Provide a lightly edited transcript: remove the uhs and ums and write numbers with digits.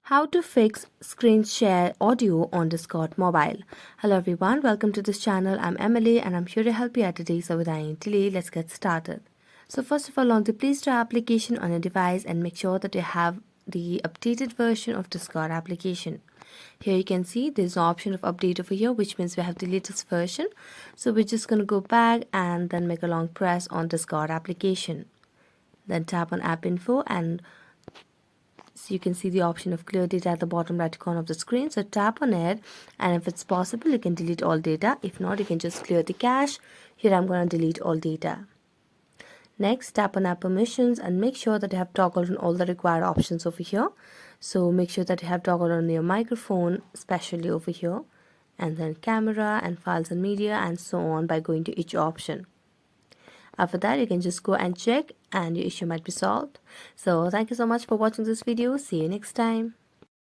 How to fix screen share audio on Discord mobile. Hello everyone, welcome to this channel. I'm Emily and I'm here to help you out today. So without any delay, let's get started. So first of all, launch the Play Store application on your device and make sure that you have the updated version of Discord application. Here you can see there's an option of update over here, which means we have the latest version. So we're just going to go back and then make a long press on Discord application. Then tap on app info and so you can see the option of clear data at the bottom right corner of the screen. So tap on it, and if it's possible you can delete all data. If not, you can just clear the cache. Here I'm going to delete all data. Next, tap on app permissions and make sure that you have toggled on all the required options over here. So make sure that you have toggled on your microphone, especially over here, and then camera and files and media and so on by going to each option. After that, you can just go and check and your issue might be solved. So thank you so much for watching this video. See you next time.